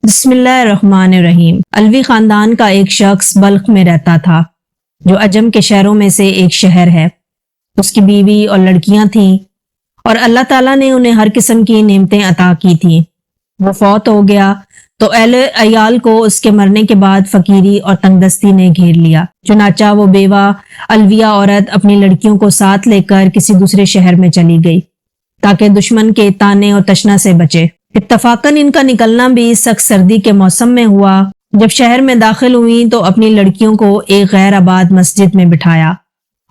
بسم اللہ الرحمن الرحیم۔ الوی خاندان کا ایک شخص بلخ میں رہتا تھا جو عجم کے شہروں میں سے ایک شہر ہے۔ اس کی بیوی اور لڑکیاں تھیں اور اللہ تعالیٰ نے انہیں ہر قسم کی نعمتیں عطا کی تھیں۔ وہ فوت ہو گیا تو اہل عیال کو اس کے مرنے کے بعد فقیری اور تنگ دستی نے گھیر لیا۔ چنانچہ وہ بیوہ الویہ عورت اپنی لڑکیوں کو ساتھ لے کر کسی دوسرے شہر میں چلی گئی تاکہ دشمن کے طعنے اور تشنا سے بچے۔ اتفاقاً ان کا نکلنا بھی سخت سردی کے موسم میں ہوا۔ جب شہر میں داخل ہوئیں تو اپنی لڑکیوں کو ایک غیر آباد مسجد میں بٹھایا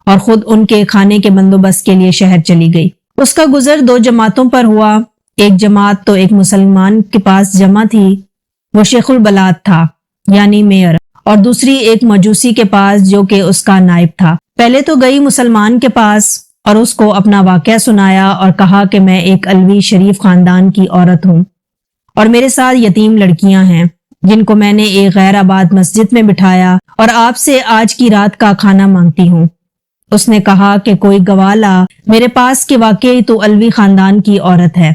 اور خود ان کے کھانے کے بندوبست کے لیے شہر چلی گئی۔ اس کا گزر دو جماعتوں پر ہوا۔ ایک جماعت تو ایک مسلمان کے پاس جمع تھی، وہ شیخ البلاد تھا یعنی میئر، اور دوسری ایک مجوسی کے پاس جو کہ اس کا نائب تھا۔ پہلے تو گئی مسلمان کے پاس اور اس کو اپنا واقعہ سنایا اور کہا کہ میں ایک الوی شریف خاندان کی عورت ہوں اور میرے ساتھ یتیم لڑکیاں ہیں جن کو میں نے ایک غیر آباد مسجد میں بٹھایا اور آپ سے آج کی رات کا کھانا مانگتی ہوں۔ اس نے کہا کہ کوئی گواہ لا میرے پاس کہ واقعی تو الوی خاندان کی عورت ہے۔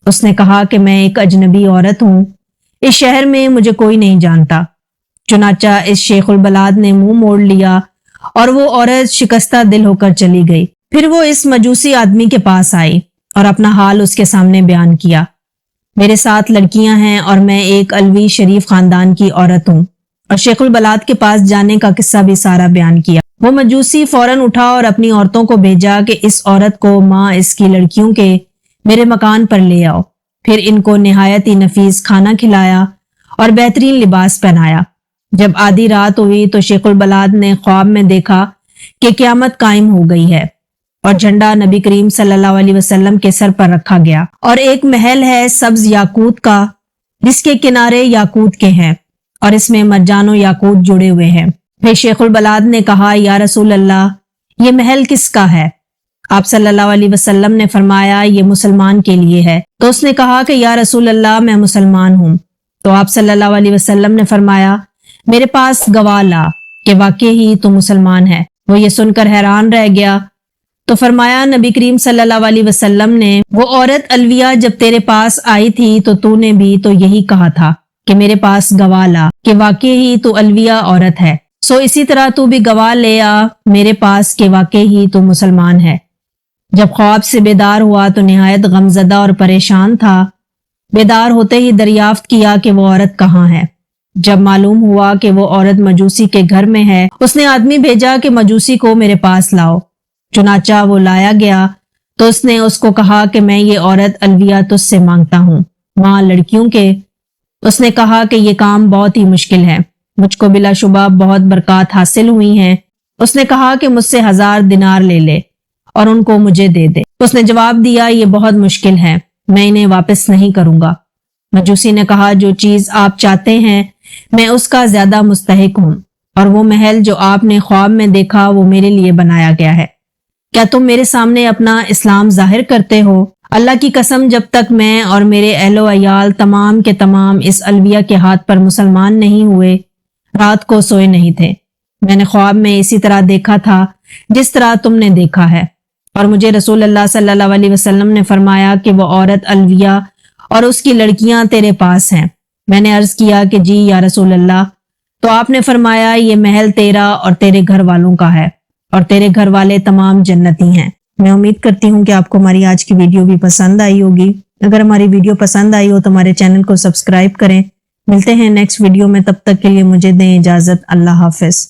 اس نے کہا کہ میں ایک اجنبی عورت ہوں، اس شہر میں مجھے کوئی نہیں جانتا۔ چنانچہ اس شیخ البلاد نے منہ موڑ لیا اور وہ عورت شکستہ دل ہو کر چلی گئی۔ پھر وہ اس مجوسی آدمی کے پاس آئی اور اپنا حال اس کے سامنے بیان کیا۔ میرے ساتھ لڑکیاں ہیں اور میں ایک الوی شریف خاندان کی عورت ہوں، اور شیخ البلاد کے پاس جانے کا قصہ بھی سارا بیان کیا۔ وہ مجوسی فوراً اٹھا اور اپنی عورتوں کو بھیجا کہ اس عورت کو ماں اس کی لڑکیوں کے میرے مکان پر لے آؤ۔ پھر ان کو نہایت ہی نفیس کھانا کھلایا اور بہترین لباس پہنایا۔ جب آدھی رات ہوئی تو شیخ البلاد نے خواب میں دیکھا کہ قیامت قائم ہو گئی ہے اور جھنڈا نبی کریم صلی اللہ علیہ وسلم کے سر پر رکھا گیا، اور ایک محل ہے سبز یاقوت کا جس کے کنارے یاقوت کے ہیں اور اس میں مرجان و یاقوت جڑے ہوئے ہیں۔ پھر شیخ البلاد نے کہا، یا رسول اللہ، یہ محل کس کا ہے؟ آپ صلی اللہ علیہ وسلم نے فرمایا، یہ مسلمان کے لیے ہے۔ تو اس نے کہا کہ یا رسول اللہ، میں مسلمان ہوں۔ تو آپ صلی اللہ علیہ وسلم نے فرمایا، میرے پاس گواہ لا کہ واقعی ہی تو مسلمان ہے۔ وہ یہ سن کر حیران رہ گیا تو فرمایا نبی کریم صلی اللہ علیہ وسلم نے، وہ عورت الویہ جب تیرے پاس آئی تھی تو نے بھی تو یہی کہا تھا کہ میرے پاس گواہ لا کہ واقعی ہی تو الویہ عورت ہے، سو اسی طرح تو بھی گواہ لے آ میرے پاس کہ واقعی ہی تو مسلمان ہے۔ جب خواب سے بیدار ہوا تو نہایت غمزدہ اور پریشان تھا۔ بیدار ہوتے ہی دریافت کیا کہ وہ عورت کہاں ہے۔ جب معلوم ہوا کہ وہ عورت مجوسی کے گھر میں ہے، اس نے آدمی بھیجا کہ مجوسی کو میرے پاس لاؤ۔ چنانچہ وہ لایا گیا تو اس نے اس کو کہا کہ میں یہ عورت الویہ تجھ سے مانگتا ہوں، ماں لڑکیوں کے۔ اس نے کہا کہ یہ کام بہت ہی مشکل ہے، مجھ کو بلا شبہ بہت برکات حاصل ہوئی ہیں۔ اس نے کہا کہ مجھ سے 1000 دینار لے لے اور ان کو مجھے دے دے۔ اس نے جواب دیا، یہ بہت مشکل ہے، میں انہیں واپس نہیں کروں گا۔ مجوسی نے کہا، جو چیز آپ چاہتے ہیں میں اس کا زیادہ مستحق ہوں، اور وہ محل جو آپ نے خواب میں دیکھا وہ میرے لیے بنایا گیا ہے۔ کیا تم میرے سامنے اپنا اسلام ظاہر کرتے ہو؟ اللہ کی قسم، جب تک میں اور میرے اہل و عیال تمام کے تمام اس الویہ کے ہاتھ پر مسلمان نہیں ہوئے، رات کو سوئے نہیں تھے۔ میں نے خواب میں اسی طرح دیکھا تھا جس طرح تم نے دیکھا ہے، اور مجھے رسول اللہ صلی اللہ علیہ وسلم نے فرمایا کہ وہ عورت الویہ اور اس کی لڑکیاں تیرے پاس ہیں۔ میں نے عرض کیا کہ جی یا رسول اللہ۔ تو آپ نے فرمایا، یہ محل تیرا اور تیرے گھر والوں کا ہے، اور تیرے گھر والے تمام جنتی ہیں۔ میں امید کرتی ہوں کہ آپ کو ہماری آج کی ویڈیو بھی پسند آئی ہوگی۔ اگر ہماری ویڈیو پسند آئی ہو تو ہمارے چینل کو سبسکرائب کریں۔ ملتے ہیں نیکسٹ ویڈیو میں، تب تک کے لیے مجھے دیں اجازت۔ اللہ حافظ۔